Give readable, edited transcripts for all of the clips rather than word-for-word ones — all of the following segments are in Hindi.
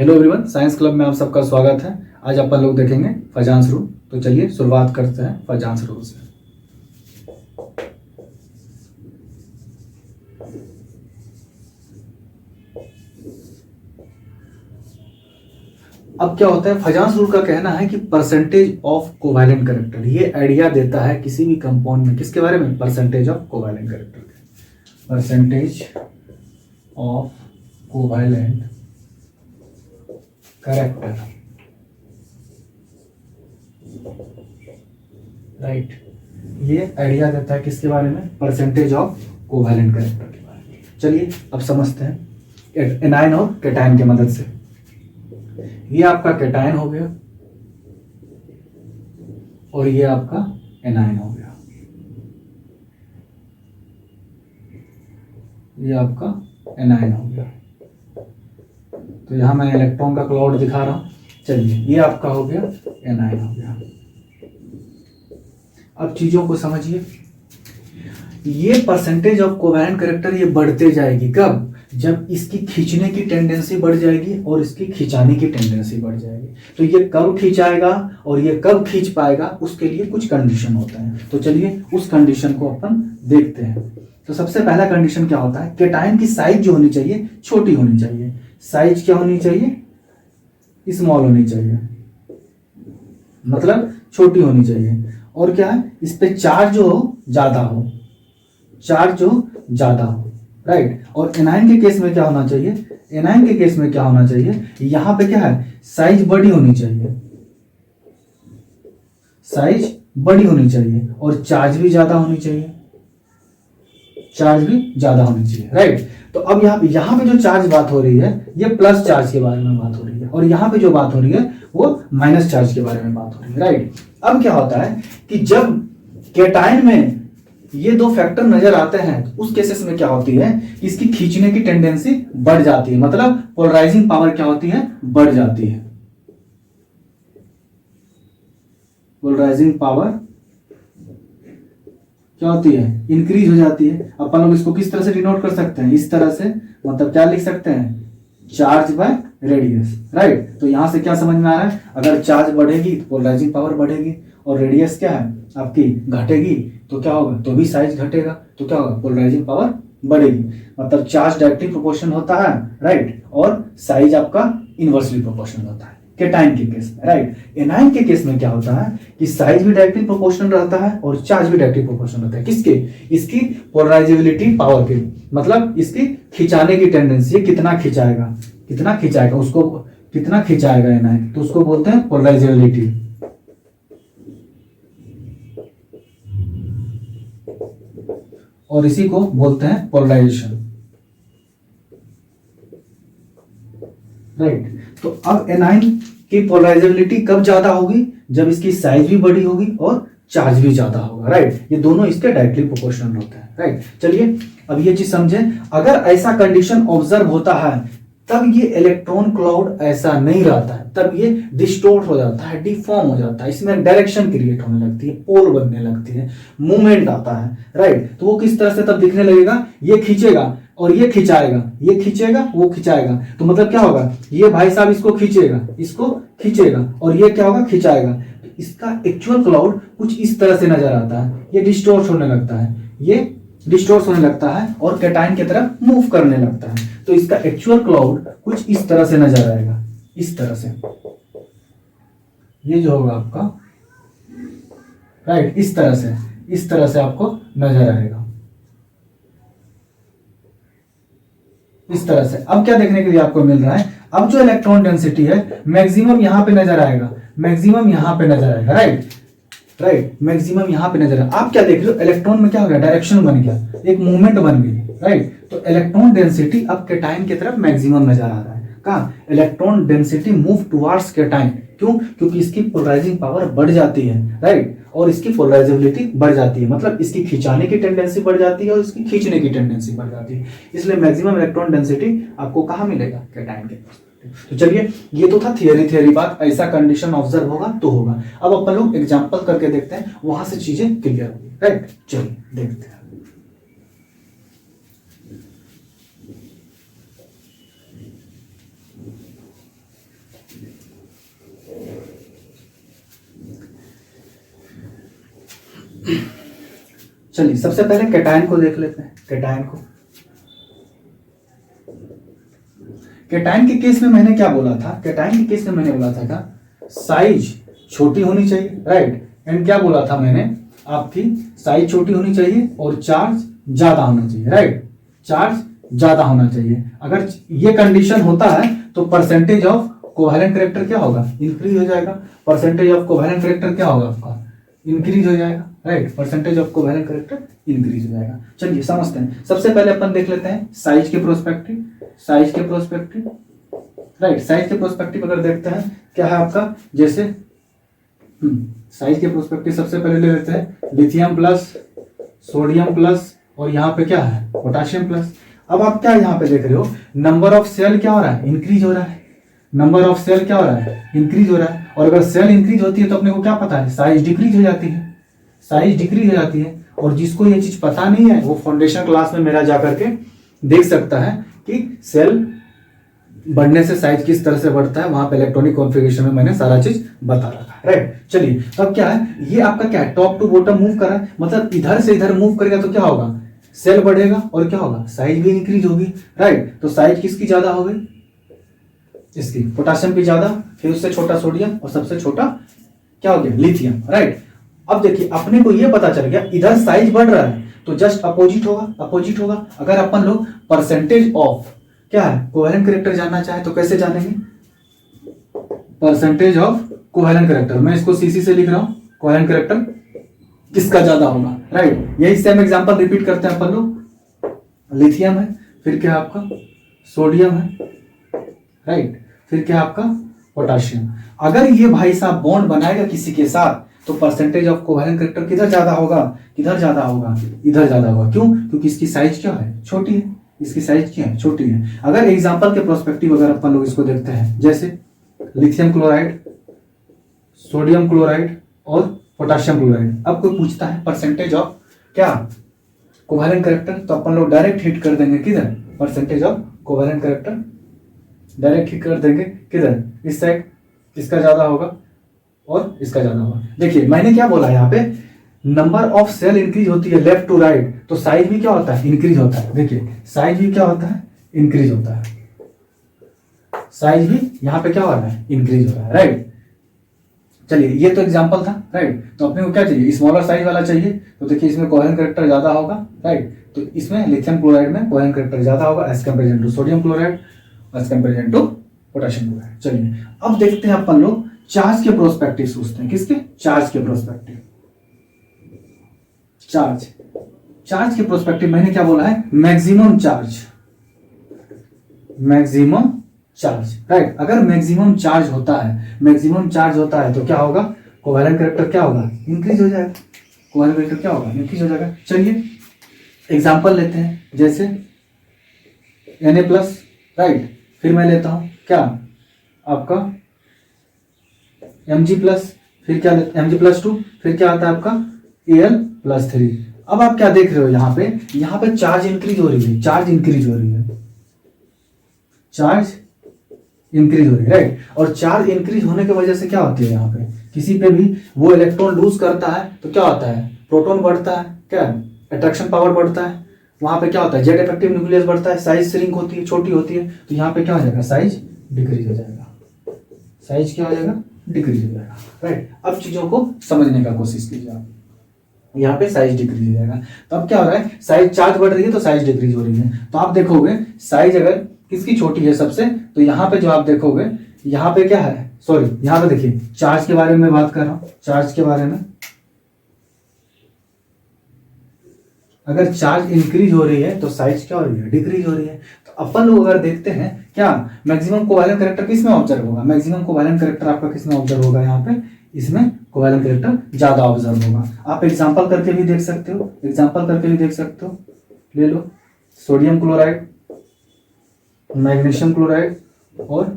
हेलो एवरीवन, साइंस क्लब में आप सबका स्वागत है। आज अपन लोग देखेंगे फजांस रूल। तो चलिए शुरुआत करते हैं फजांस रूल से। अब क्या होता है, फजांस रूल का कहना है कि परसेंटेज ऑफ कोवैलेंट कैरेक्टर, ये आइडिया देता है किसी भी कंपाउंड में किसके बारे में, परसेंटेज ऑफ कोवैलेंट कैरेक्टर के, percentage of covalent character, right. ये आइडिया देता है किसके बारे में, परसेंटेज ऑफ कोवैलेंट कैरेक्टर के बारे में। चलिए अब समझते हैं एनायन और कैटायन की मदद से। ये आपका कैटायन हो गया और ये आपका एनायन हो गया, ये आपका एनायन हो गया। तो यहां मैं इलेक्ट्रॉन का क्लाउड दिखा रहा हूं। चलिए ये आपका हो गया एनायन हो गया। अब चीजों को समझिए, ये परसेंटेज ऑफ कोवैलेंट कैरेक्टर ये बढ़ते जाएगी कब, जब इसकी खींचने की टेंडेंसी बढ़ जाएगी और इसकी खिंचाने की टेंडेंसी बढ़ जाएगी। तो ये कब खिंचाएगा और ये कब खींच पाएगा, उसके लिए कुछ कंडीशन होता है। तो चलिए उस कंडीशन को अपन देखते हैं। तो सबसे पहला कंडीशन क्या होता है, कैटायन की साइज जो होनी चाहिए छोटी होनी चाहिए। साइज क्या होनी चाहिए, स्मॉल होनी चाहिए, मतलब छोटी होनी चाहिए। और क्या है, इस पे चार्ज जो हो ज्यादा हो, चार्ज जो ज्यादा हो, राइट। और एनायन के केस में क्या होना चाहिए, एनायन के केस में क्या होना चाहिए, यहां पे क्या है, साइज बड़ी होनी चाहिए, साइज बड़ी होनी चाहिए और चार्ज भी ज्यादा होनी चाहिए, चार्ज भी ज्यादा होनी चाहिए, राइट। तो अब यहाँ पे जो चार्ज बात हो रही है ये प्लस चार्ज के बारे में बात हो रही है, और यहाँ पे जो बात हो रही है वो माइनस चार्ज के बारे में बात हो रही है, राइट। अब क्या होता है कि जब कैटायन में ये दो फैक्टर नजर आते हैं तो उस केसेस में क्या होती है, इसकी खींचने की टेंडेंसी बढ़ जाती है, मतलब पोलराइजिंग पावर क्या होती है, बढ़ जाती है। पोलराइजिंग पावर क्या होती है, इंक्रीज हो जाती है। अपन लोग इसको किस तरह से डिनोट कर सकते हैं, इस तरह से, मतलब क्या लिख सकते हैं, चार्ज बाय रेडियस, राइट। तो यहां से क्या समझ में आ रहा है, अगर चार्ज बढ़ेगी तो पोलराइजिंग पावर बढ़ेगी, और रेडियस क्या है आपकी घटेगी तो क्या होगा, तो भी साइज घटेगा, तो क्या होगा, पोलराइजिंग पावर बढ़ेगी। मतलब चार्ज डायरेक्टली प्रोपोर्शनल होता है, राइट, और साइज आपका इनवर्सली प्रोपोर्शनल होता है कैटायन के केस में, राइट। एनायन के केस में क्या होता है कि साइज भी डायरेक्टली प्रोपोर्शनल रहता है और चार्ज भी डायरेक्टली प्रोपोर्शनल रहता है, किसके, इसकी पोलराइजेबिलिटी पावर के, मतलब इसकी खिंचाने की टेंडेंसी, कितना खिंचाएगा, कितना खिंचाएगा उसको, कितना खिंचाएगा एनायन, तो उसको बोलते हैं पोलराइजेबिलिटी, और इसी को बोलते हैं पोलराइजेशन, राइट। तो अब एनायन की पोलराइजेबिलिटी कब ज्यादा होगी, जब इसकी साइज भी बड़ी होगी और चार्ज भी ज्यादा होगा, राइट। ये दोनों इसके डायरेक्टली प्रोपोर्शनल होते हैं, राइट। चलिए अब ये चीज समझें, अगर ऐसा कंडीशन ऑब्जर्व होता है तब ये इलेक्ट्रॉन क्लाउड ऐसा नहीं रहता है, तब ये डिस्टोर्ट हो जाता है, डिफॉर्म हो जाता है, इसमें डायरेक्शन क्रिएट होने लगती है, पोल बनने लगती है, मूवमेंट आता है, राइट। तो वो किस तरह से तब दिखने लगेगा, ये खींचेगा और ये खिंचाएगा, ये खींचेगा वो खिंचाएगा, तो मतलब क्या होगा, ये भाई साहब इसको खींचेगा, इसको खींचेगा, और ये क्या होगा, खिंचाएगा। तो इसका एक्चुअल क्लाउड कुछ इस तरह से नजर आता है, ये डिस्टोर्ट होने लगता है, ये डिस्टोर्ट होने लगता है और कैटायन की तरफ मूव करने लगता है। तो इसका एक्चुअल क्लाउड कुछ इस तरह से नजर आएगा, इस तरह से, ये जो होगा आपका, राइट, इस तरह से आपको नजर आएगा, इस तरह से। अब क्या देखने के लिए आपको मिल रहा है, अब जो इलेक्ट्रॉन डेंसिटी है मैक्सिमम यहां पे नजर आएगा, मैक्सिमम यहां पे नजर आएगा, राइट, राइट, मैक्सिमम यहां पे नजर आएगा। आप क्या देख रहे हो, इलेक्ट्रॉन में क्या हो गया, डायरेक्शन बन गया, एक मूवमेंट बन गई, राइट। तो इलेक्ट्रॉन डेंसिटी अब कैटायन की तरफ मैक्सिमम नजर आ रहा है, कहां, electron density move towards cation, क्यों, क्योंकि इसकी पोलराइजिंग पावर बढ़ जाती है, राइट, और इसकी पोलराइजेबिलिटी बढ़ जाती है, मतलब इसकी खिंचाने की टेंडेंसी बढ़ जाती है और इसकी खींचने की टेंडेंसी बढ़ जाती है, इसलिए मैक्सिमम इलेक्ट्रॉन डेंसिटी आपको कहां मिलेगा, कैटायन के पास। तो चलिए ये तो था थियरी बात, ऐसा कंडीशन ऑब्जर्व होगा तो होगा। अब अपन लोग एग्जांपल करके देखते हैं, वहां से चीजें क्लियर होगी, राइट। चलिए देखते हैं। चलिए सबसे पहले कैटायन को देख लेते हैं। कैटायन को, कैटायन के केस में मैंने क्या बोला था? कैटायन के केस में मैंने बोला था क्या? साइज छोटी होनी चाहिए, राइट। एंड क्या बोला था मैंने? आपकी साइज छोटी होनी चाहिए और चार्ज ज्यादा होना चाहिए, राइट। चार्ज ज्यादा होना चाहिए। अगर ये कंडीशन होता है तो परसेंटेज ऑफ कोवैलेंट कैरेक्टर क्या होगा? इंक्रीज हो जाएगा। परसेंटेज ऑफ कोवैलेंट कैरेक्टर क्या होगा आपका? इंक्रीज हो जाएगा, right. Percentage of covalent character increase हो जाएगा। चलिए समझते हैं। सबसे पहले अपन देख लेते हैं साइज के प्रोस्पेक्टिव। साइज के प्रोस्पेक्टिव, राइट। साइज के प्रोस्पेक्टिव अगर देखते हैं क्या है आपका, जैसे साइज के प्रोस्पेक्टिव सबसे पहले ले लेते हैं लिथियम प्लस, सोडियम प्लस और यहाँ पे क्या है? Potassium plus. अब आप क्या यहाँ पे देख रहे हो? नंबर ऑफ सेल क्या हो रहा है? इंक्रीज हो रहा है। नंबर ऑफ सेल क्या हो रहा है? इंक्रीज हो रहा है। और अगर सेल इंक्रीज होती है तो अपने को क्या पता है? साइज डिक्रीज हो जाती है। साइज डिक्रीज हो जाती है। और जिसको ये चीज पता नहीं है वो फाउंडेशन क्लास में मेरा जाकर के देख सकता है कि सेल बढ़ने से साइज किस तरह से बढ़ता है। वहां पे इलेक्ट्रॉनिक कॉन्फ़िगरेशन में मैंने सारा चीज बता रखा है, राइट। चलिए अब क्या है, ये आपका क्या है? टॉप टू बॉटम मूव कर रहा है, मतलब इधर से इधर मूव करेगा तो क्या होगा? सेल बढ़ेगा और क्या होगा? साइज भी इंक्रीज होगी, राइट। तो साइज किसकी ज्यादा हो गई? इसकी, पोटाशियम की ज्यादा, फिर उससे छोटा सोडियम और सबसे छोटा क्या हो गया? Lithium, right. अब देखिए अपने को ये पता चल गया इधर साइज बढ़ रहा है तो जस्ट अपोजिट होगा, अपोजिट होगा। अगर अपन लोग परसेंटेज ऑफ क्या है? कोवैलेंट कैरेक्टर जानना चाहे तो कैसे जानेंगे? परसेंटेज ऑफ कोवैलेंट कैरेक्टर, मैं इसको सीसी से लिख रहा हूं। कोवैलेंट कैरेक्टर किसका ज्यादा होगा, राइट। यही सेम एग्जांपल रिपीट करते हैं अपन लोग। लिथियम है, फिर क्या आपका? सोडियम है, राइट। फिर क्या आपका? पोटाशियम। अगर ये भाई साहब बॉन्ड बनाएगा किसी के साथ तो परसेंटेज ऑफ कोवैलेंट कैरेक्टर किधर ज्यादा होगा? किधर ज्यादा होगा? इधर ज्यादा होगा। क्यों? क्योंकि इसकी साइज क्या है? छोटी है। इसकी साइज क्या है? छोटी है। अगर एग्जांपल के प्रोस्पेक्टिव अगर अपन लोग इसको देखते हैं, जैसे लिथियम क्लोराइड, सोडियम क्लोराइड और पोटाशियम क्लोराइड। अब कोई पूछता है परसेंटेज ऑफ क्या? कोवैलेंट कैरेक्टर, तो अपन लोग डायरेक्ट हिट कर देंगे किधर? Percentage of covalent character direct hit कर देंगे किधर? इस साइड। इसका ज्यादा होगा और इसका ज्यादा होगा। देखिए मैंने क्या बोला यहाँ पे? नंबर ऑफ सेल इंक्रीज होती है लेफ्ट टू राइट तो साइज भी क्या होता है? इंक्रीज होता है। देखिए साइज भी क्या होता है? इंक्रीज होता है। साइज भी यहाँ पे क्या हो रहा है? इंक्रीज हो रहा है, राइट। चलिए ये तो एग्जांपल था, राइट। तो अपने को क्या चाहिए? स्मॉलर साइज वाला चाहिए। तो देखिए इसमें कोवैलेंट कैरेक्टर ज्यादा होगा, राइट। तो इसमें लिथियम क्लोराइड में कोवैलेंट कैरेक्टर ज्यादा होगा as comparison to sodium chloride, as comparison to potassium chloride. चलिए अब देखते हैं अपन लोग चार्ज के प्रोस्पेक्टिव सोचते हैं। किसके? चार्ज के प्रोस्पेक्टिव। चार्ज, चार्ज के प्रोस्पेक्टिव मैंने क्या बोला है? Maximum charge, maximum charge, right. अगर मैक्सिमम चार्ज होता है, मैक्सिमम चार्ज होता है तो क्या होगा? कोवैलेंट कैरेक्टर क्या होगा? इंक्रीज हो जाएगा। कोवैलेंट कैरेक्टर क्या होगा? इंक्रीज हो जाएगा। चलिए एग्जांपल लेते हैं, जैसे Na+, राइट। फिर मैं लेता हूं क्या? आपका Mg+, फिर क्या? Mg+2, फिर क्या आता है आपका? Al+3। अब आप क्या देख रहे हो यहाँ पे? यहाँ पे चार्ज इंक्रीज हो रही है, चार्ज इंक्रीज हो रही है, चार्ज इंक्रीज हो रही है, राइट। और चार्ज इंक्रीज होने की वजह से क्या होती है? यहाँ पे किसी पे भी वो इलेक्ट्रॉन लूज करता है तो क्या होता है? प्रोटॉन बढ़ता है, क्या? अट्रैक्शन पावर बढ़ता है। वहां पे क्या होता है? जेट इफेक्टिव न्यूक्लियस बढ़ता है, साइज श्रिंक होती है, छोटी होती है। तो यहाँ पे क्या हो जाएगा? साइज डिक्रीज हो जाएगा। साइज क्या हो जाएगा? डिक्रीज हो जाएगा, राइट। अब चीजों को समझने का कोशिश कीजिए आप। यहाँ पे साइज डिक्रीज हो जाएगा। तो अब क्या हो रहा है? साइज, चार्ज बढ़ रही है तो साइज डिक्रीज हो रही है। तो आप देखोगे साइज अगर किसकी छोटी है सबसे, तो यहाँ पे जो आप देखोगे यहाँ पे क्या है? सॉरी, यहाँ पे देखिए चार्ज के बारे में बात कर रहा हूं। चार्ज के बारे में अगर चार्ज इंक्रीज हो रही है तो साइज क्या हो रही है? डिक्रीज हो रही है। तो अपन लोग अगर देखते हैं क्या मैक्सिमम कोवैलेंट कैरेक्टर किस में ऑब्जर्व होगा? मैक्सिमम कोवैलेंट कैरेक्टर आपका किस में ऑब्जर्व होगा? यहाँ पे इसमें कोवैलेंट कैरेक्टर ज्यादा ऑब्जर्व होगा। आप एग्जांपल करके भी देख सकते हो, एग्जांपल करके भी देख सकते हो। ले लो सोडियम क्लोराइड, मैग्नीशियम क्लोराइड और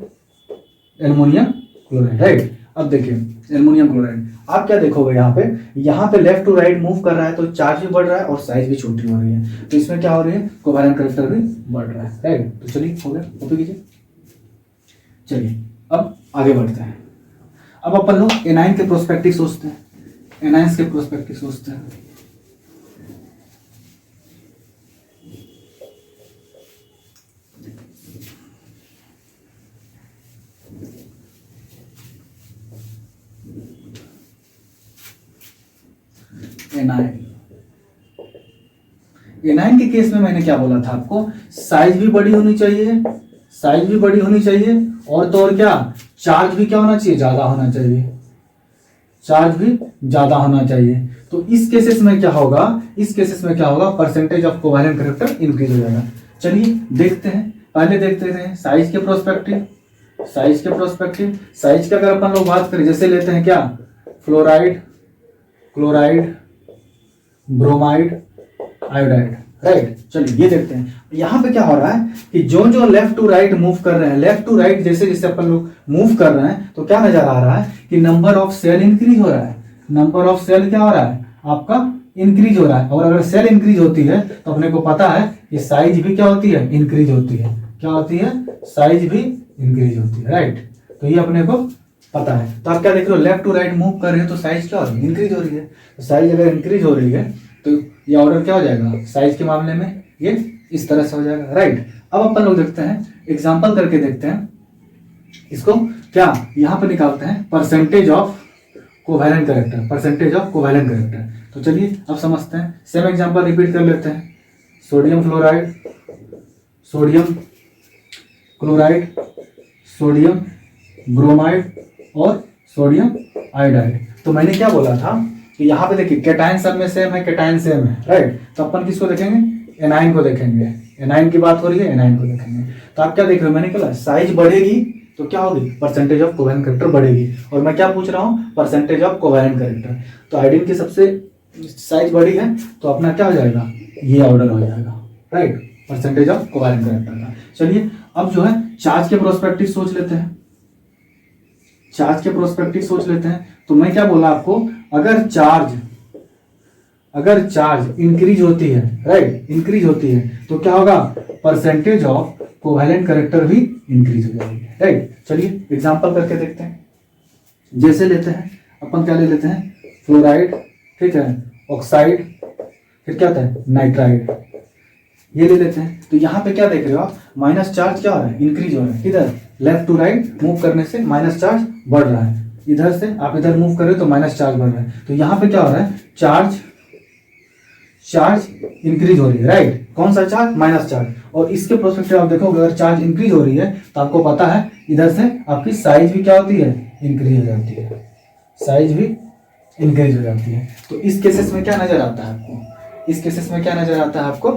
एल्युमिनियम क्लोराइड, राइट। अब देखिए एल्युमिनियम क्लोराइड, आप क्या देखोगे यहाँ पे लेफ्ट टू राइट मूव कर रहा है तो चार्ज भी बढ़ रहा है और साइज भी छोटी हो रही है। तो इसमें क्या हो रही है? कोवैलेंट कैरेक्टर भी बढ़ रहा है, राइट। तो चलिए हो गया, कॉपी कीजिए। चलिए अब आगे बढ़ते हैं। अब अपन लोग एनाइन के प्रोस्पेक्टिव सोचते हैं। एनायंस के प्रोस्पेक्टिव सोचते हैं। एनायन, एनायन के केस में मैंने क्या बोला था आपको, साइज भी बड़ी होनी चाहिए, साइज भी बड़ी होनी चाहिए, और तो और क्या, चार्ज भी क्या होना चाहिए, ज्यादा होना चाहिए, चार्ज भी ज्यादा होना चाहिए। तो इस केसेस में क्या होगा, इस केसेस में क्या होगा, percentage of covalent character increase हो जाएगा। चलिए देखते हैं, पहले देखते हैं साइज के प्रोस्पेक्टिव, साइज के प्रोस्पेक्टिव, साइज की अगर अपन लोग बात करें, जैसे लेते हैं क्या, fluoride, chloride, bromide, iodide, right. चलिए ये देखते हैं यहाँ पे क्या हो रहा है कि जो जो लेफ्ट टू राइट मूव कर रहे हैं, लेफ्ट टू राइट जैसे जैसे अपन लोग मूव कर रहे हैं, तो क्या नजर आ रहा है कि नंबर ऑफ सेल इंक्रीज हो रहा है, नंबर ऑफ सेल क्या हो रहा है आपका, इंक्रीज हो रहा है। और अगर सेल इंक्रीज होती है तो अपने को पता है कि साइज भी क्या होती है, इंक्रीज होती है, क्या होती है, साइज भी इंक्रीज होती है, राइट। तो ये अपने को पता है। तो आप क्या देख रहे हो, लेफ्ट टू राइट मूव कर रहे हैं तो साइज क्या हो रही है, इंक्रीज हो रही है। तो साइज अगर इंक्रीज हो रही है तो ये ऑर्डर क्या हो जाएगा, साइज के मामले में ये इस तरह से हो जाएगा, राइट। अब अपन लोग देखते हैं, एग्जांपल करके देखते हैं इसको, क्या यहाँ पे निकालते हैं percentage of covalent character, percentage of covalent character. तो चलिए अब समझते हैं, सेम एग्जांपल रिपीट कर लेते हैं, sodium fluoride, sodium chloride, sodium bromide और सोडियम आयोडाइड। तो मैंने क्या बोला था कि यहाँ पे देखिए कैटायन सब में सेम है, कैटायन सेम है, राइट। तो अपन किसको देखेंगे, एनायन को देखेंगे, एनायन की बात हो रही है, एनायन को देखेंगे। तो आप क्या देख रहे हो, मैंने कहा साइज बढ़ेगी तो क्या होगी, परसेंटेज ऑफ कोवैलेंट कैरेक्टर बढ़ेगी। और मैं क्या पूछ रहा हूँ, परसेंटेज ऑफ कोवैलेंट कैरेक्टर। तो आयोडीन की सबसे साइज बड़ी है तो अपना क्या हो जाएगा, ये ऑर्डर हो जाएगा, right, percentage of covalent character का। चलिए अब जो है चार्ज के प्रोस्पेक्टिव सोच लेते हैं, चार्ज के प्रोस्पेक्टिव सोच लेते हैं। तो मैं क्या बोला आपको, अगर चार्ज इंक्रीज होती है, राइट, इंक्रीज होती है तो क्या होगा, परसेंटेज ऑफ कोवैलेंट कैरेक्टर भी इंक्रीज हो जाएगी, राइट। चलिए एग्जांपल करके देखते हैं, जैसे लेते हैं अपन, क्या ले लेते हैं, फ्लोराइड, ठीक है, ऑक्साइड, फिर क्या होता है, नाइट्राइड, ये ले लेते हैं। तो यहाँ पे क्या देख रहे हो आप, माइनस चार्ज क्या हो रहा है, इंक्रीज हो रहा है, किधर, लेफ्ट टू राइट मूव करने से माइनस चार्ज बढ़ रहा है, इधर से आप इधर मूव कर रहे हो तो माइनस चार्ज बढ़ रहा है। तो यहाँ पे क्या हो रहा है, चार्ज इंक्रीज हो रही है, राइट। कौन सा चार्ज, माइनस चार्ज। और इसके प्रोस्पेक्टिव आप देखोगे, अगर चार्ज इंक्रीज हो रही है तो आपको पता है इधर से आपकी साइज भी क्या होती है, इंक्रीज हो जाती है, साइज भी इंक्रीज हो जाती है। तो इस केसेस में क्या नजर आता है आपको, इस केसेस में क्या नजर आता है आपको,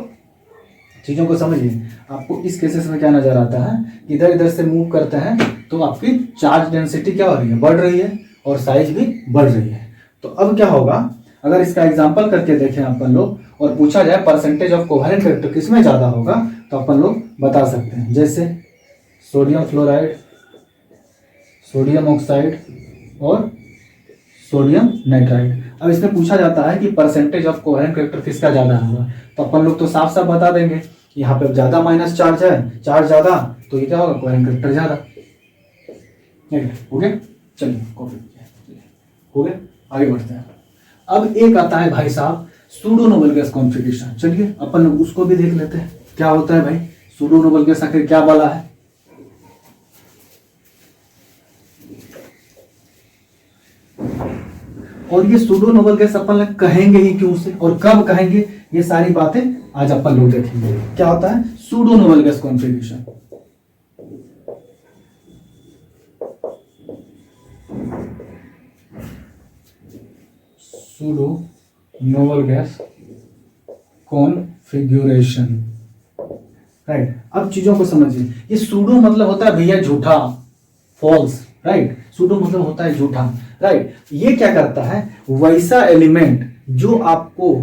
चीजों को समझिए। आपको इस केसेस में क्या नजर आता है, इधर इधर से मूव करते हैं तो आपकी चार्ज डेंसिटी क्या हो रही है, बढ़ रही है, और साइज भी बढ़ रही है। तो अब क्या होगा, अगर इसका एग्जांपल करके देखें अपन लोग, और पूछा जाए परसेंटेज ऑफ कोवैलेंट कैरेक्टर किसमें ज्यादा होगा, तो अपन लोग बता सकते हैं, जैसे सोडियम फ्लोराइड, सोडियम ऑक्साइड और सोडियम नाइट्राइड। अब इसमें पूछा जाता है कि परसेंटेज ऑफ कोवैलेंट कैरेक्टर किसका ज्यादा होगा, तो अपन लोग तो साफ साफ बता देंगे, यहाँ पे ज्यादा माइनस चार्ज है, चार्ज ज्यादा, तो ये क्या होगा, कोवैलेंट कैरेक्टर ज्यादा, हो गया। चलिए कॉपी हो गया, आगे बढ़ते हैं। अब एक आता है भाई साहब सूडो नोबल गैस कॉन्फ़िगरेशन। चलिए अपन लोग उसको भी देख लेते हैं, क्या होता है भाई सूडो नोबल गैस, आखिर क्या वाला है। और ये सूडो नोबल गैस अपन लोग कहेंगे ही क्यों से और कब कहेंगे, ये सारी बातें आज अपन लोग देखेंगे। क्या होता है pseudo noble gas configuration. Pseudo noble gas configuration, right. अब चीजों को समझिए, ये सूडो मतलब होता है भैया झूठा, फॉल्स, राइट। सूडो मतलब होता है झूठा, राइट। ये क्या करता है, वैसा एलिमेंट जो आपको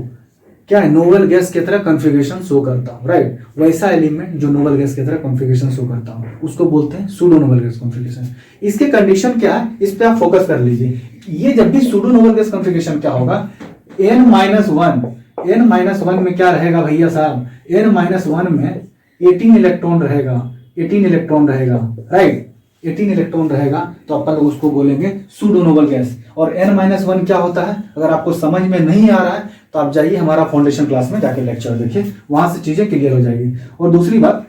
क्या है, नोबल गैस की तरह कॉन्फ़िगरेशन शो करता हूं, राइट। वैसा एलिमेंट जो नोबल गैस की तरह कॉन्फ़िगरेशन शो करता हूं, उसको बोलते हैं सूडो नोबल गैस कॉन्फ़िगरेशन। इसके कंडीशन क्या है, इस पे आप फोकस कर लीजिए। ये जब भी सूडो नोबल गैस कॉन्फ़िगरेशन क्या होगा, n-1 में क्या रहेगा भैया साहब, n-1 में 18 इलेक्ट्रॉन रहेगा, 18 इलेक्ट्रॉन रहेगा, राइट। 18 इलेक्ट्रॉन रहेगा तो अपन लोग उसको बोलेंगे सूडो नोबल गैस। और N-1 क्या होता है, अगर आपको समझ में नहीं आ रहा है तो आप जाइए हमारा फाउंडेशन क्लास में जाके लेक्चर देखिए, वहां से चीजें क्लियर हो जाएगी। और दूसरी बात,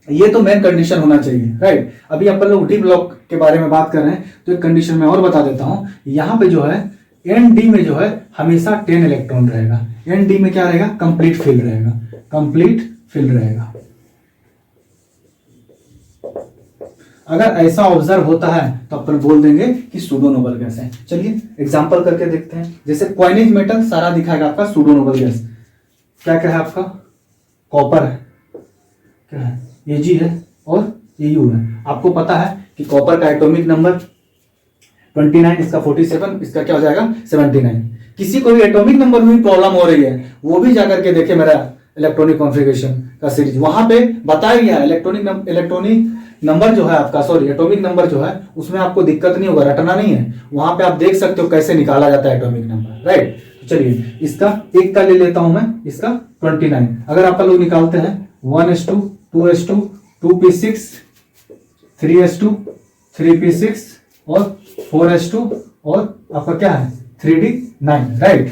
ये तो मेन कंडीशन होना चाहिए, राइट। अभी अपन लोग डी ब्लॉक के बारे में बात कर रहे हैं तो एक कंडीशन मैं और बता देता हूं। यहाँ पे जो है ND में जो है हमेशा 10 इलेक्ट्रॉन रहेगा। ND में क्या रहेगा, कंप्लीट फिल रहेगा, कंप्लीट फिल रहेगा। अगर ऐसा ऑब्जर्व होता है तो अपन बोल देंगे कि सूडो नोबल गैस है। चलिए एग्जांपल करके देखते हैं। जैसे क्वाइनेज मेटल सारा दिखाएगा आपका सूडो नोबल गैस। क्या क्या है आपका, कॉपर है, क्या है, Ag है और Au है। आपको पता है कि कॉपर का एटॉमिक नंबर 29, इसका 47, इसका क्या हो जाएगा 79। किसी को भी एटॉमिक नंबर में प्रॉब्लम हो रही है वो भी जाकर के देखे मेरा इलेक्ट्रॉनिक कॉन्फ़िगरेशन का सीरीज, वहां पे बताया गया है इलेक्ट्रॉनिक नंबर जो है आपका, सॉरी एटॉमिक नंबर जो है उसमें आपको दिक्कत नहीं होगा, रटना नहीं है। वहां पे आप देख सकते हो कैसे निकाला जाता है एटॉमिक नंबर, राइट। तो चलिए इसका एक का ले लेता हूं मैं, इसका 29। अगर आप लोग निकालते हैं 1s2 2s2 2p6 3s2 3p6 और 4s2 और आपका क्या है 3d9, राइट।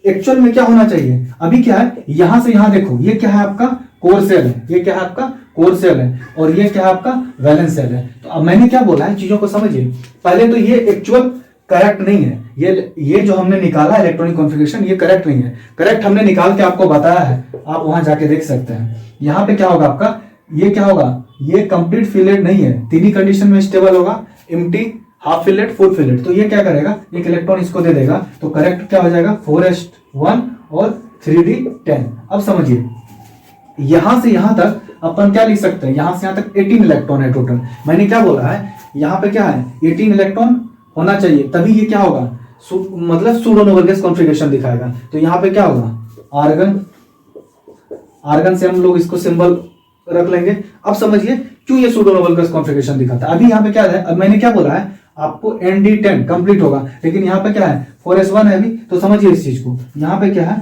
एक्चुअल में क्या होना चाहिए, अभी क्या है, यहां से यहां देखो, ये क्या है आपका कोर सेल है, ये क्या है आपका कोर सेल है और ये क्या है आपका वैलेंस सेल है। तो अब मैंने क्या बोला है, चीजों को समझिए। पहले तो ये एक्चुअल करेक्ट नहीं है, ये जो हमने निकाला इलेक्ट्रॉनिक कॉन्फ़िगरेशन ये करेक्ट नहीं है। करेक्ट हमने निकाल के आपको बताया है, आप वहां जाके देख सकते हैं। यहाँ पे क्या होगा आपका, ये क्या होगा, ये कंप्लीट फिलेट नहीं है, तीन ही कंडीशन में स्टेबल होगा, empty, half fillet, full fillet. तो ये क्या करेगा, एक इलेक्ट्रॉन इसको दे देगा, तो करेक्ट क्या हो जाएगा 4s1 और 3d10। अब समझिए यहां से यहां तक अपन क्या लिख सकते हैं, यहां से यहां तक 18 इलेक्ट्रॉन है टोटल। मैंने क्या बोला है, यहाँ पे क्या है 18 इलेक्ट्रॉन होना चाहिए, तभी ये क्या होगा, मतलब सूडो नोबल गैस कॉन्फ़िगरेशन दिखाएगा। तो यहाँ पे क्या होगा, आर्गन, आर्गन से हम लोग इसको सिंबल रख लेंगे। अब समझिए क्यों ये सूडो नोबल गैस कॉन्फ़िगरेशन दिखाता है। अभी यहाँ पे क्या है, अब मैंने क्या बोला है आपको ND10 कंप्लीट होगा, लेकिन यहाँ पे क्या है 4s1 है अभी, तो समझिए इस चीज को। यहाँ पे क्या है,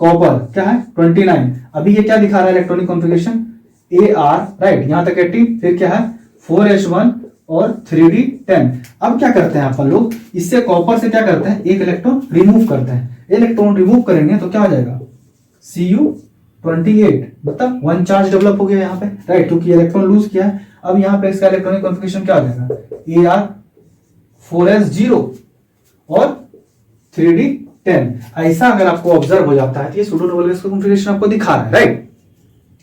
कॉपर क्या है 29, अभी ये क्या दिखा रहा है इलेक्ट्रॉनिक कॉन्फ़िगरेशन AR, राइट। यहाँ तक 80, फिर क्या है 4s1 और 3d10। अब क्या करते हैं अपन लोग, इससे कॉपर से क्या करते हैं, एक इलेक्ट्रॉन रिमूव करते हैं। इलेक्ट्रॉन रिमूव करेंगे तो क्या हो जाएगा Cu28, मतलब 1 चार्ज डेवलप हो गया यहाँ पे, राइट, क्योंकि इलेक्ट्रॉन लूज किया है। अब यहाँ पे इसका इलेक्ट्रॉनिक कॉन्फ़िगरेशन क्या हो जाएगा AR 4s0 और 3d10। ऐसा अगर आपको ऑब्जर्व हो जाता है तो ये सूडो नोबल गैस का कॉन्फ़िगरेशन आपको दिखा रहा है, राइट,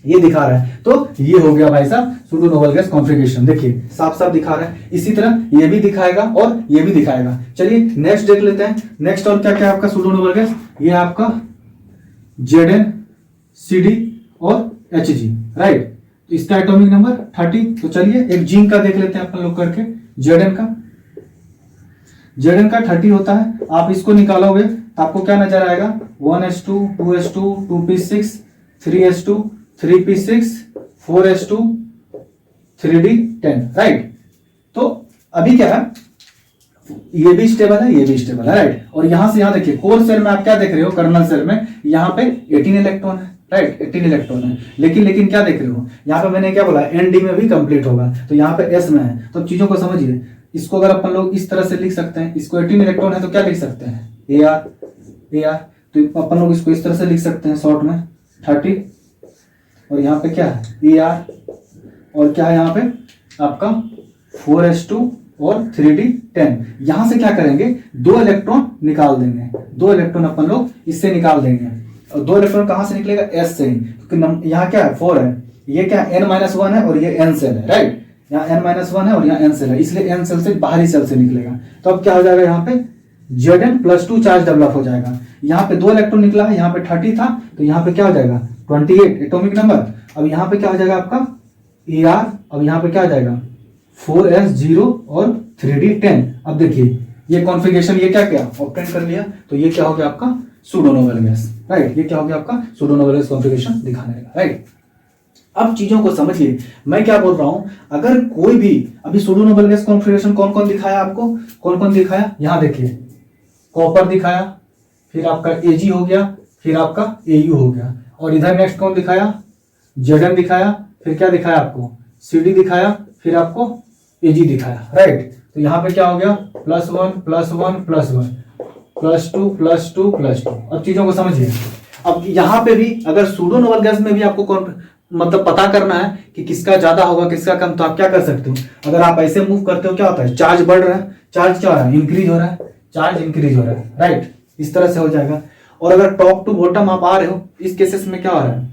ये दिखा रहा है। तो ये हो गया भाई साहब सूडो नोबल गैस कॉन्फ़िगरेशन, देखिए साफ साफ दिखा रहा है। इसी तरह ये भी दिखाएगा और ये भी दिखाएगा। चलिए नेक्स्ट देख लेते हैं। नेक्स्ट और क्या क्या आपका सूडो नोबल गैस, ये आपका Zn CD और Hg, राइट। तो इसका एटॉमिक नंबर 30। तो चलिए एक जिंक का देख लेते हैं अपन लोग करके। Zn का 30 होता है। आप इसको निकालोगे तो आपको क्या नजर आएगा, 1s2 2s2 2p6 3s2 3p6 4s2 3d10, right. तो अभी क्या है, ये भी स्टेबल है, ये भी स्टेबल है, राइट। और यहां से यहां देखिए कोर सेल में आप क्या देख रहे हो, कर्नल सेल में यहाँ पे 18 इलेक्ट्रॉन है, राइट, 18 इलेक्ट्रॉन है। लेकिन क्या देख रहे हो, यहाँ पे मैंने क्या बोला ND में भी कंप्लीट होगा, तो यहाँ पे S में है। तो चीजों को समझिए, इसको अगर अपन लोग इस तरह से लिख सकते हैं, इसको 18 इलेक्ट्रॉन है तो क्या लिख सकते हैं AR, तो अपन लोग इसको इस तरह से लिख सकते हैं शॉर्ट में 30, और यहाँ पे क्या है AR, और क्या है यहाँ पे आपका 4s2 और 3d10। यहां से क्या करेंगे, 2 इलेक्ट्रॉन निकाल देंगे, 2 इलेक्ट्रॉन अपन लोग इससे निकाल देंगे। और 2 इलेक्ट्रॉन कहां से निकलेगा, S से, क्योंकि यहाँ क्या है 4 है, ये क्या N-1 है और ये N सेल है, राइट। यहाँ N-1 है और यहाँ N सेल है, इसलिए N सेल से बाहरी सेल से निकलेगा। तो अब क्या हो जाएगा, यहाँ पे Zn+2 चार्ज डेवलप हो जाएगा। यहाँ पे 2 इलेक्ट्रॉन निकला है, यहाँ पे 30 था, तो यहाँ पे क्या हो जाएगा 28 एटॉमिक नंबर। अब यहाँ पे क्या हो जाएगा आपका AR, अब यहाँ पे क्या हो जाएगा 4s0 और 3d10। अब देखिए ये कॉन्फ़िगरेशन, ये क्या क्या ऑब्टेन कर लिया, तो ये क्या हो गया आपका सूडो नोबल गैस, राइट। ये क्या हो गया आपका सूडो नोबल गैस कॉन्फ़िगरेशन दिखाने लगा, राइट। अब चीजों को समझिए, मैं क्या बोल रहा हूं, अगर कोई भी अभी सूडो नोबल गैस कॉन्फ़िगरेशन कौन कौन दिखाया आपको, कौन कौन दिखाया, यहां देखिए कॉपर दिखाया, फिर आपका Ag हो गया, फिर आपका Au हो गया, और इधर नेक्स्ट कौन दिखाया Zn दिखाया, फिर क्या दिखाया आपको CD दिखाया, फिर आपको Ag दिखाया, राइट। तो यहाँ पे क्या हो गया, +1 +1 +1 +2 +2 +2। अब चीजों को समझिए। अब यहाँ पे भी अगर सूडो नोबल गैस में भी आपको मतलब पता करना है कि किसका ज्यादा होगा किसका कम, तो आप क्या कर सकते हो, अगर आप ऐसे मूव करते हो क्या होता है, चार्ज बढ़ रहा है, चार्ज क्या हो रहा है, इंक्रीज हो रहा है, चार्ज इंक्रीज हो रहा है, राइट। इस तरह से हो जाएगा। और अगर टॉप टू बॉटम आप आ रहे हो, इस केसेस में क्या हो रहा है,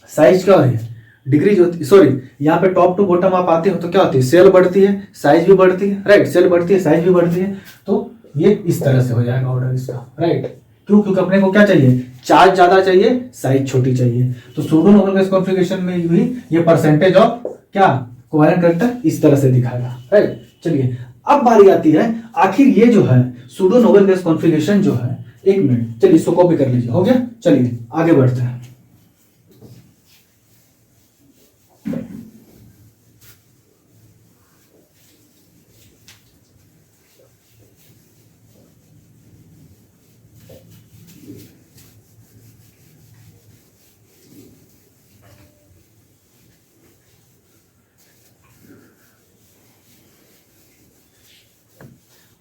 साइज क्या हो रही है, डिक्रीज होती है, सॉरी यहाँ पे टॉप टू बॉटम आप आते हो तो क्या होती है, सेल बढ़ती है, साइज भी बढ़ती है, राइट। सेल बढ़ती है, साइज भी बढ़ती है, तो ये इस तरह से हो जाएगा ऑर्डर इसका, राइट। क्यों, क्योंकि अपने को क्या चाहिए, चार्ज ज्यादा चाहिए, साइज छोटी चाहिए। तो सूडो नोबल गैस कॉन्फ़िगरेशन में भी ये परसेंटेज ऑफ क्या कोवेलेंट कैरेक्टर इस तरह से दिखाएगा, राइट। चलिए अब बारी आती है, आखिर ये जो है सूडो नोबल गैस कॉन्फ़िगरेशन जो है, एक मिनट, चलिए इसको कॉपी कर लीजिए, हो गया। चलिए आगे बढ़ते हैं।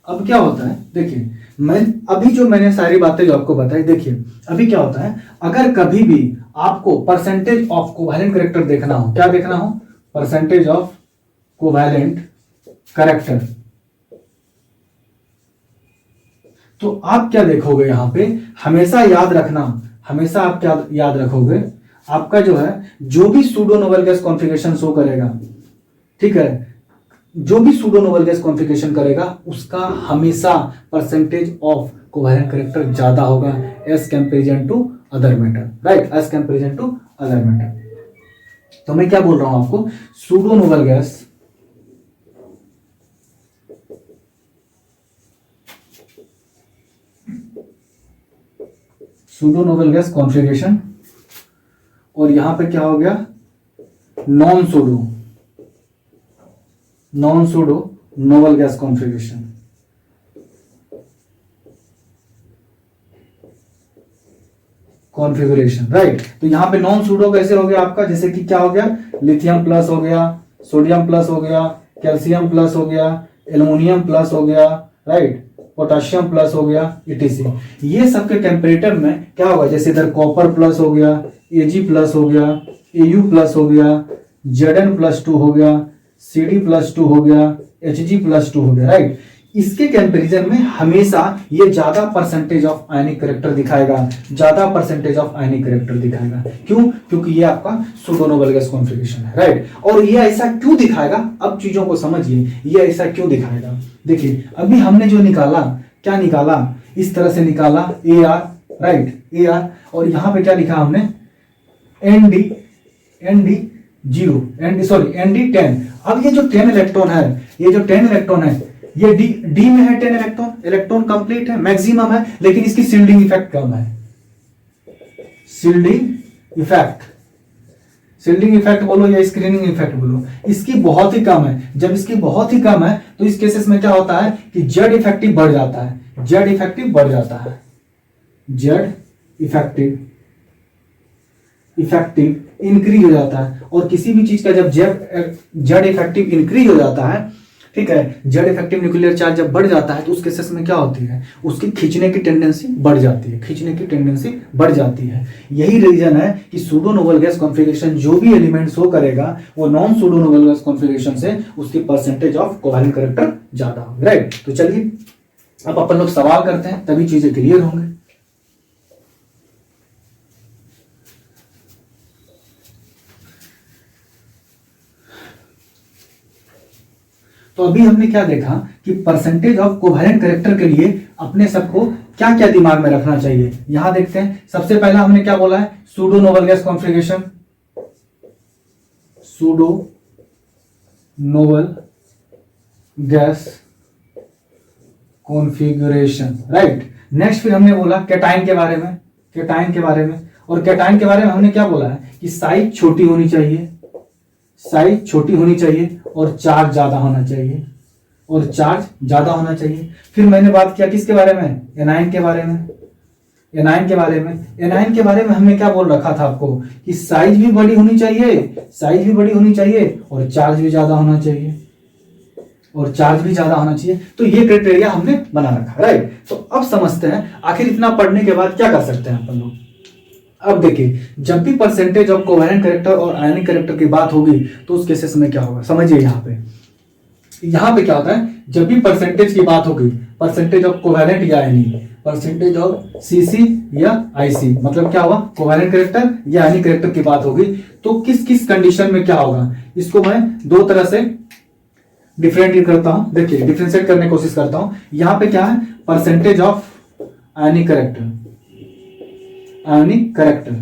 अब क्या होता है, देखिए मैंने सारी बातें जो आपको बताई, देखिए अभी क्या होता है, अगर कभी भी आपको परसेंटेज ऑफ कोवैलेंट कैरेक्टर देखना हो, क्या देखना हो, परसेंटेज ऑफ कोवैलेंट कैरेक्टर, तो आप क्या देखोगे यहां पे, हमेशा याद रखना, हमेशा आप क्या याद रखोगे, आपका जो है जो भी pseudo noble gas configuration show करेगा, ठीक है, जो भी सूडो नोबल गैस कॉन्फ़िगरेशन करेगा उसका हमेशा परसेंटेज ऑफ कोवेलेंट कैरेक्टर ज्यादा होगा as comparison to other metal, right, as comparison to other metal. तो मैं क्या बोल रहा हूं आपको, सूडो नोबल गैस कॉन्फ़िगरेशन, और यहां पे क्या हो गया, non pseudo noble gas configuration. Right. तो यहां पे नॉन सूडो कैसे हो गया आपका, जैसे कि क्या हो गया, लिथियम प्लस हो गया, सोडियम प्लस हो गया, कैल्शियम प्लस हो गया, एल्युमिनियम प्लस हो गया, राइट, पोटेशियम प्लस हो गया, etc। ये सब के टेम्परेचर में क्या होगा, जैसे इधर कॉपर प्लस हो गया, Ag प्लस हो गया, Au प्लस हो गया, Zn+2 हो गया, Cd+2 हो गया, Hg+2 हो गया, राइट। इसके कंपैरिजन में हमेशा ये ज्यादा परसेंटेज ऑफ आयनिक कैरेक्टर दिखाएगा, ज्यादा परसेंटेज ऑफ आयनिक कैरेक्टर दिखाएगा। क्यों, क्योंकि ये आपका सूडो नोबल गैस कॉन्फ़िगरेशन है, राइट। और ये ऐसा क्यों दिखाएगा, अब चीजों को समझिए, ये ऐसा क्यों दिखाएगा। देखिए अभी हमने जो निकाला, क्या निकाला, इस तरह से निकाला Ar, राइट, Ar, और यहां पे क्या लिखा हमने, Nd10। अब ये जो 10 इलेक्ट्रॉन है, ये जो 10 इलेक्ट्रॉन है, ये डी में है 10 इलेक्ट्रॉन, इलेक्ट्रॉन कंप्लीट है, मैक्सिमम है, लेकिन इसकी शिल्डिंग इफेक्ट कम है। शिल्डिंग इफेक्ट बोलो या स्क्रीनिंग इफेक्ट बोलो, इसकी बहुत ही कम है। जब इसकी बहुत ही कम है तो इस केसेस में क्या होता है कि जेड इफेक्टिव बढ़ जाता है, जेड इफेक्टिव इंक्रीज हो जाता है। और किसी भी चीज का जब जेड इफेक्टिव इंक्रीज हो जाता है, ठीक है, जेड इफेक्टिव न्यूक्लियर चार्ज जब बढ़ जाता है तो उस केसेस में क्या होती है, उसकी खींचने की टेंडेंसी बढ़ जाती है, यही रीजन है कि सूडो नोबल गैस कॉन्फ़िगरेशन जो भी एलिमेंट शो करेगा वो non pseudo noble gas configuration से उसकी परसेंटेज ऑफ कोवेलेंट कैरेक्टर ज्यादा होगी, राइट। तो चलिए अब अपन लोग सवाल करते हैं, तभी चीजें क्लियर होंगे। तो अभी हमने क्या देखा कि परसेंटेज ऑफ कोवेलेंट कैरेक्टर के लिए अपने सबको क्या क्या दिमाग में रखना चाहिए, यहां देखते हैं। सबसे पहला हमने क्या बोला है, pseudo noble gas configuration, pseudo noble gas configuration, right. Next फिर हमने बोला कैटायन के बारे में, और कैटायन के बारे में हमने क्या बोला है कि साइज छोटी होनी चाहिए और चार्ज ज्यादा होना चाहिए, फिर मैंने बात किया किसके बारे में, एनायन के बारे में हमने क्या बोल रखा था आपको कि साइज भी बड़ी होनी चाहिए और चार्ज भी ज्यादा होना चाहिए, और चार्ज भी ज्यादा होना चाहिए। तो ये क्राइटेरिया हमने बना रखा, राइट। तो अब समझते हैं आखिर इतना पढ़ने के बाद क्या कर सकते हैं अपन लोग। अब देखिए, जब भी परसेंटेज ऑफ कोवेलेंट कैरेक्टर और आयनिक कैरेक्टर की बात होगी तो उस केसेस में क्या होगा, समझिए। यहाँ पे क्या होता है, जब भी परसेंटेज की बात होगी, परसेंटेज ऑफ कोवेलेंट या आयनिक, परसेंटेज ऑफ सीसी या आईसी, मतलब क्या हुआ, कोवेलेंट कैरेक्टर या आयनिक कैरेक्टर की बात होगी, तो किस किस कंडीशन में क्या होगा, इसको मैं दो तरह से डिफरेंशिएट करता हूं। देखिए, डिफरेंशिएट करने की कोशिश करता हूं। यहां पे क्या है, percentage of ionic character, ionic character,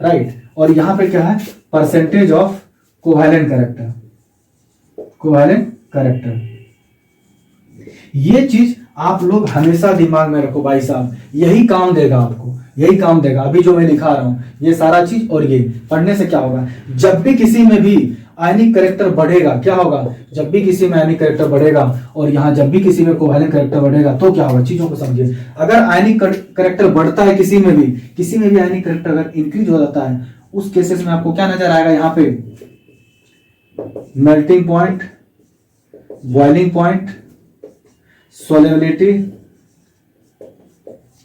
right. और यहां पे क्या है, percentage of covalent character, covalent character. ये चीज आप लोग हमेशा दिमाग में रखो भाई साहब, यही काम देगा आपको, यही काम देगा। अभी जो मैं लिखा रहा हूं ये सारा चीज, और ये पढ़ने से क्या होगा, जब भी किसी में भी आयनिक कैरेक्टर बढ़ेगा, क्या होगा, जब भी किसी में आयनिक कैरेक्टर बढ़ेगा और यहां जब भी किसी में कोवेलेंट कैरेक्टर बढ़ेगा तो क्या होगा, चीजों को समझिए। अगर आयनिक कैरेक्टर बढ़ता है किसी में भी आयनिक कैरेक्टर अगर इंक्रीज हो जाता है, उस केसेस में आपको क्या नजर आएगा, यहाँ पे melting point, boiling point, solubility,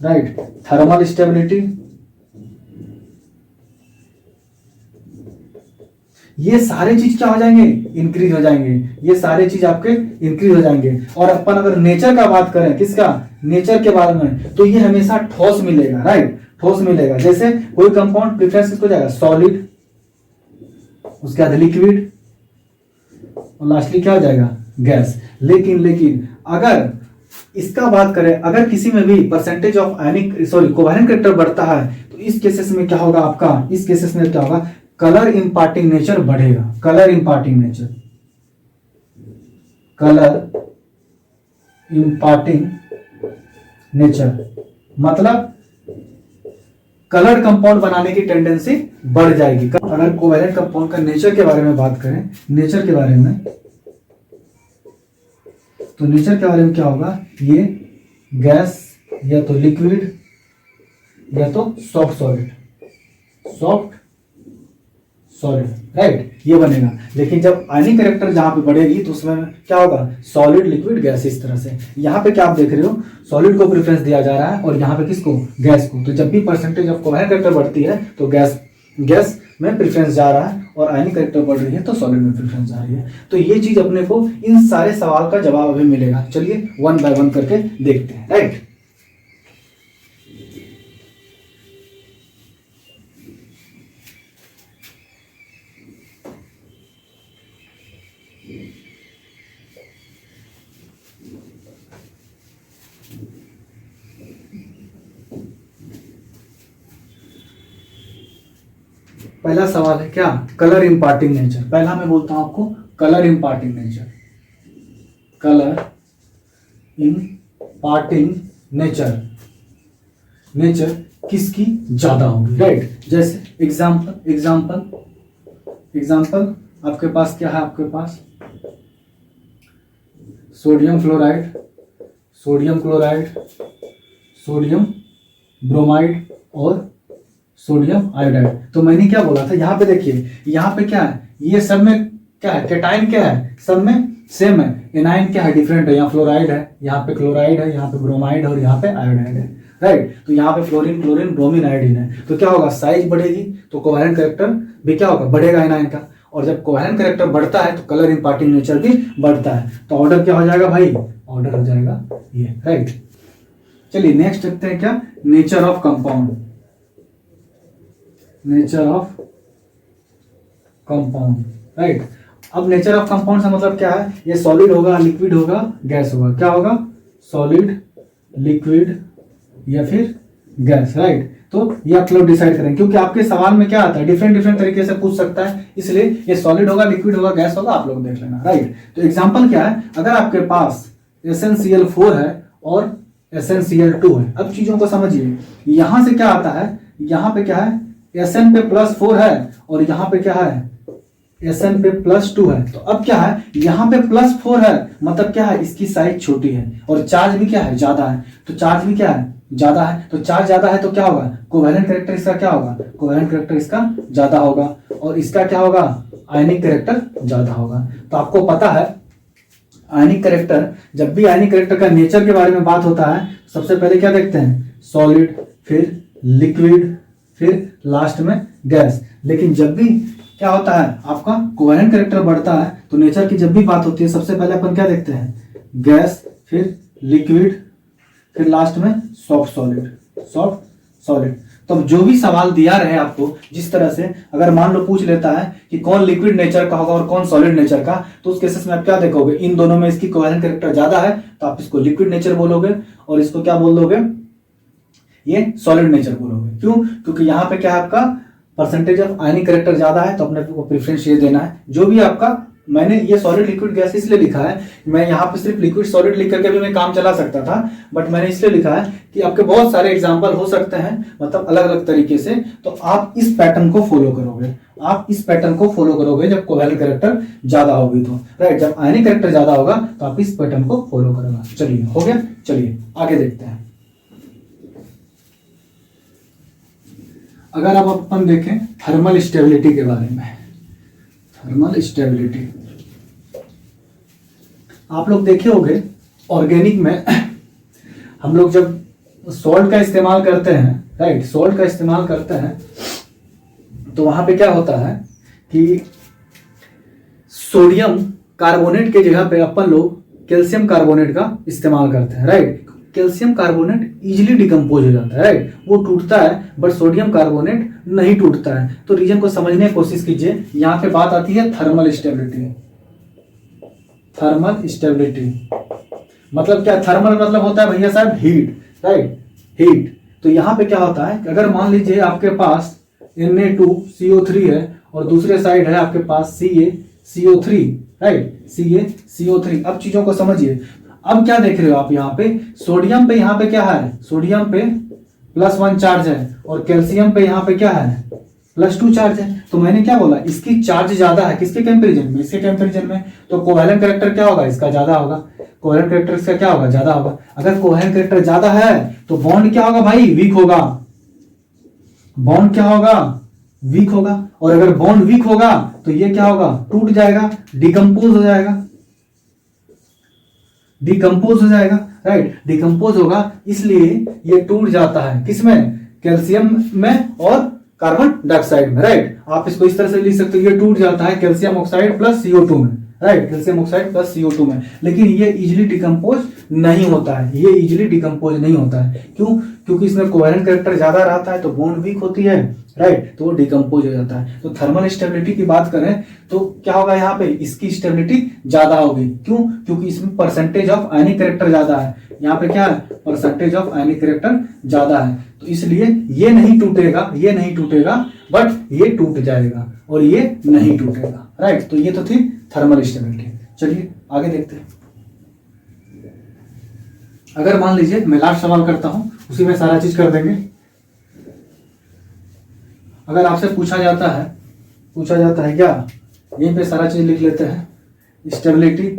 right, thermal stability, ये सारे चीज क्या हो जाएंगे, इंक्रीज हो जाएंगे। ये सारे चीज आपके इंक्रीज हो जाएंगे। और अपन अगर नेचर का बात करें, किसका, नेचर के बारे में, तो ये हमेशा ठोस मिलेगा, राइट, ठोस मिलेगा। जैसे कोई कंपाउंड प्रेफरेंस किसको जाएगा, सॉलिड, उसके बाद लिक्विड, और लास्टली क्या हो जाएगा, गैस। लेकिन अगर इसका बात करें, अगर किसी में भी percentage of ionic covalent character बढ़ता है तो इस केसेस में क्या होगा आपका, इस केसेस में क्या होगा, कलर इंपार्टिंग नेचर बढ़ेगा, colour imparting nature, colour imparting nature, मतलब कलर कंपाउंड बनाने की टेंडेंसी बढ़ जाएगी। अगर कोवेलेंट कंपाउंड का नेचर के बारे में बात करें, नेचर के बारे में, तो नेचर के बारे में क्या होगा, ये गैस या तो लिक्विड या तो soft solid, soft solid, right, ये बनेगा। लेकिन जब आयनिक कैरेक्टर जहां पे बढ़ेगी तो उसमें क्या होगा, सॉलिड, लिक्विड, गैस, इस तरह से। यहाँ पे क्या आप देख रहे हो, सॉलिड को प्रेफरेंस दिया जा रहा है और यहाँ पे किसको, गैस को। तो जब भी परसेंटेज ऑफ कोवेलेंट कैरेक्टर बढ़ती है तो गैस में प्रेफरेंस जा रहा है, और आयनिक कैरेक्टर बढ़ रही है तो सॉलिड में प्रेफरेंस जा रही है। तो ये चीज अपने को इन सारे सवाल का जवाब अभी मिलेगा। चलिए वन बाय वन करके देखते हैं, राइट। पहला सवाल है क्या, कलर इंपार्टिंग नेचर। पहला मैं बोलता हूं आपको colour imparting nature, colour imparting nature, nature किसकी ज्यादा होगी, राइट। जैसे एग्जाम्पल आपके पास क्या है, आपके पास sodium fluoride, sodium chloride, sodium bromide और सोडियम आयोडाइड। तो मैंने क्या बोला था, यहाँ पे देखिए, यहाँ पे क्या है, ये सब में क्या है, कैटाइन क्या है, सब में सेम है। एनाइन क्या है, डिफरेंट है। यहाँ फ्लोराइड है, यहाँ पे क्लोराइड है, यहाँ पे ब्रोमाइड है और यहाँ पे आयोडाइड है, राइट। तो यहाँ पे फ्लोरीन, क्लोरीन, ब्रोमीन, आयोडीन है। तो क्या होगा, साइज बढ़ेगी तो कोवेलेंट कैरेक्टर भी क्या होगा, बढ़ेगा एनाइन का। और जब कोवेलेंट कैरेक्टर बढ़ता है तो कलर इंपार्टिंग नेचर भी बढ़ता है। तो ऑर्डर क्या हो जाएगा भाई, ऑर्डर हो जाएगा ये, राइट। चलिए नेक्स्ट देखते हैं क्या, nature of compound, nature of compound, right. अब नेचर ऑफ कंपाउंड का मतलब क्या है, ये सॉलिड होगा, लिक्विड होगा, गैस होगा। क्या होगा, सॉलिड, लिक्विड या फिर गैस, राइट। तो ये आप लोग डिसाइड करें, क्योंकि आपके सवाल में क्या आता है, डिफरेंट डिफरेंट तरीके से पूछ सकता है, इसलिए ये सॉलिड होगा, लिक्विड होगा, गैस होगा, आप लोग देख लेना, राइट। तो एग्जांपल क्या है, अगर आपके पास SnCl4 है और SnCl2 है। अब चीजों को समझिए, यहां से क्या आता है, यहां पे क्या है, Sn पे +4 है और यहाँ पे क्या है, Sn पे +2 है, तो अब क्या है, यहाँ पे +4 है, मतलब क्या है, इसकी साइज छोटी है और चार्ज भी क्या है, ज्यादा है। तो चार्ज भी क्या है, ज्यादा है। तो चार्ज ज्यादा है तो क्या होगा, कोवेलेंट कैरेक्टर इसका क्या होगा, कोवेलेंट कैरेक्टर इसका ज्यादा होगा, और इसका क्या होगा, आयनिक कैरेक्टर ज्यादा होगा। तो आपको पता है आयनिक कैरेक्टर, जब भी आयनिक कैरेक्टर का नेचर के बारे में बात होता है, सबसे पहले क्या देखते हैं, सॉलिड, फिर लिक्विड, फिर लास्ट में गैस। लेकिन जब भी क्या होता है, आपका कोवेलेंट कैरेक्टर बढ़ता है, तो नेचर की जब भी बात होती है, सबसे पहले अपन क्या देखते हैं, गैस, फिर लिक्विड, फिर लास्ट में सॉफ्ट सॉलिड, सॉफ्ट सॉलिड। तो जो भी सवाल दिया रहे आपको, जिस तरह से अगर मान लो पूछ लेता है कि कौन लिक्विड नेचर का होगा और कौन सॉलिड नेचर का, तो उस केसेस में आप क्या देखोगे, इन दोनों में इसकी कोवेलेंट कैरेक्टर ज्यादा है, तो आप इसको लिक्विड नेचर बोलोगे, और इसको क्या बोल दोगे, ये सॉलिड नेचर बोलोगे। क्यों, क्योंकि यहाँ पे क्या है, आपका परसेंटेज ऑफ आयनिक कैरेक्टर ज्यादा है, तो अपने को प्रेफरेंस ये देना है। जो भी आपका, मैंने ये सॉलिड लिक्विड गैस इसलिए लिखा है, मैं यहाँ पे सिर्फ लिक्विड सॉलिड लिख करके भी मैं काम चला सकता था, बट मैंने इसलिए लिखा है कि आपके बहुत सारे एग्जांपल हो सकते हैं, मतलब अलग अलग तरीके से, तो आप इस पैटर्न को फॉलो करोगे, आप इस पैटर्न को फॉलो करोगे जब कोवेलेंट कैरेक्टर ज्यादा होगी तो, राइट। जब आयनिक कैरेक्टर ज्यादा होगा तो आप इस पैटर्न को फॉलो करोगे। चलिए, हो गया, चलिए आगे देखते हैं। अगर आप अपन देखें थर्मल स्टेबिलिटी के बारे में, थर्मल स्टेबिलिटी आप लोग देखे होंगे ऑर्गेनिक में हम लोग जब सॉल्ट का इस्तेमाल करते हैं, राइट, सॉल्ट का इस्तेमाल करते हैं, तो वहां पे क्या होता है कि सोडियम कार्बोनेट के जगह पे अपन लोग कैल्शियम कार्बोनेट का इस्तेमाल करते हैं, right. Calcium carbonate easily decompose हो जाता है, राइट, वो टूटता है, बट सोडियम कार्बोनेट नहीं टूटता है। तो रीजन को समझने की कोशिश कीजिए। यहाँ पे बात आती है थर्मल स्टेबिलिटी। थर्मल स्टेबिलिटी मतलब क्या, थर्मल मतलब होता है भैया साहब हीट, राइट, हीट। तो यहाँ पे क्या होता है, अगर मान लीजिए आपके पास Na2CO3 है और दूसरे साइड है आपके पास CaCO3, राइट, CaCO3। अब चीजों को समझिए। अब क्या देख रहे हो आप, यहाँ पे सोडियम पे, यहाँ पे क्या है, सोडियम पे +1 चार्ज है, और कैल्शियम पे यहाँ पे क्या है, +2 चार्ज है। तो मैंने क्या बोला, इसकी चार्ज ज्यादा है, किसके कंपेरिजन में, इसके कंपेरिजन में। तो कोवेलेंट कैरेक्टर क्या होगा, इसका ज्यादा होगा, कोवेलेंट कैरेक्टर इसका क्या होगा, ज्यादा होगा। अगर कोवेलेंट कैरेक्टर ज्यादा है तो बॉन्ड क्या होगा भाई, वीक होगा, बॉन्ड क्या होगा, वीक होगा। और अगर बॉन्ड वीक होगा तो ये क्या होगा, टूट जाएगा, डिकम्पोज हो जाएगा, डिकम्पोज हो जाएगा, राइट, डिकम्पोज होगा, इसलिए ये टूट जाता है, किसमें, कैल्शियम में और कार्बन डाइऑक्साइड में, राइट। आप इसको इस तरह से लिख सकते हो, ये टूट जाता है कैल्शियम ऑक्साइड प्लस CO2 में, right, calcium oxide plus CO2 में। लेकिन ये इजीली डिकम्पोज नहीं होता है, ये इजीली डिकम्पोज नहीं होता है। क्यों, क्योंकि इसमें कोवेलेंट कैरेक्टर ज्यादा रहता है, तो बॉन्ड वीक होती है, राइट, तो वो डिकम्पोज हो जाता है। तो थर्मल स्टेबिलिटी की बात करें तो क्या होगा, यहाँ पे इसकी स्टेबिलिटी ज्यादा होगी। क्यों, क्योंकि इसमें परसेंटेज ऑफ आयनिक कैरेक्टर ज्यादा है। यहाँ पे क्या है, परसेंटेज ऑफ आयनिक कैरेक्टर ज्यादा है, तो इसलिए ये नहीं टूटेगा, ये नहीं टूटेगा, बट ये टूट जाएगा, और ये नहीं टूटेगा, राइट। तो ये तो थी थर्मल स्टेबिलिटी। चलिए आगे देखते हैं। अगर मान लीजिए मैं लास्ट सवाल करता हूं, उसी में सारा चीज कर देंगे। अगर आपसे पूछा जाता है क्या, यहीं पे सारा चीज लिख लेते हैं, स्टेबिलिटी,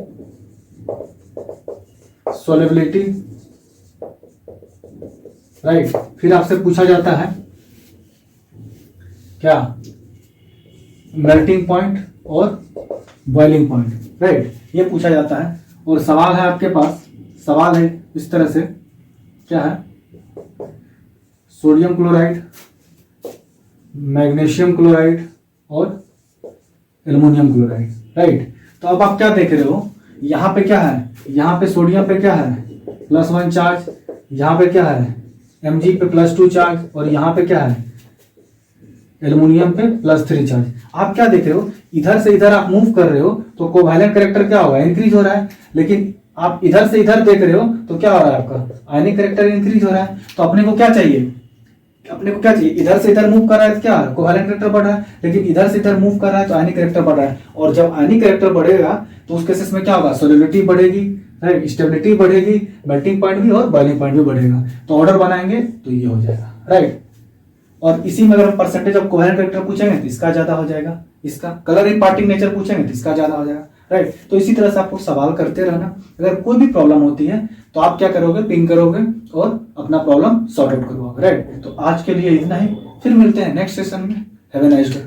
सॉल्युबिलिटी, राइट। फिर आपसे पूछा जाता है क्या, मेल्टिंग पॉइंट और बॉइलिंग पॉइंट, राइट, ये पूछा जाता है। और सवाल है आपके पास, सवाल है इस तरह से, क्या है, सोडियम क्लोराइड, मैग्नीशियम क्लोराइड और एल्युमिनियम क्लोराइड, राइट। तो अब आप क्या देख रहे हो, यहाँ पे क्या है, यहाँ पे सोडियम पे क्या है, +1 चार्ज, यहाँ पे क्या है, Mg पे +2 चार्ज, और यहाँ पे क्या है, एल्युमिनियम पे +3 चार्ज। आप क्या देख रहे हो, इधर से इधर आप मूव कर रहे हो तो कोवेलेंट कैरेक्टर क्या होगा, इंक्रीज हो रहा है। लेकिन आप इधर से इधर देख रहे हो तो क्या हो रहा है, आपका आयनिक कैरेक्टर इंक्रीज हो रहा है। तो अपने को क्या चाहिए, अपने को क्या चाहिए, इधर से इधर मूव कर रहा है तो क्या, कोवेलेंट कैरेक्टर बढ़ रहा है, लेकिन इधर से इधर मूव कर रहा है तो आयनिक कैरेक्टर बढ़ रहा है। और जब आयनिक कैरेक्टर बढ़ेगा तो उस केसेस में क्या होगा, सॉल्युबिलिटी बढ़ेगी, राइट, स्टेबिलिटी बढ़ेगी, मेल्टिंग पॉइंट भी और बॉइलिंग पॉइंट भी बढ़ेगा। तो ऑर्डर बनाएंगे तो ये हो जाएगा, राइट। और इसी में अगर हम परसेंटेज ऑफ कोवेलेंट कैरेक्टर पूछेंगे तो इसका ज्यादा हो जाएगा, इसका कलर इम्पार्टिंग नेचर पूछेंगे तो इसका ज्यादा हो जाएगा, राइट। तो इसी तरह से आपको सवाल करते रहना। अगर कोई भी प्रॉब्लम होती है तो आप क्या करोगे, पिंग करोगे और अपना प्रॉब्लम सॉर्ट आउट करोगे, राइट। तो आज के लिए इतना ही, फिर मिलते हैं नेक्स्ट सेशन में। Have a nice day.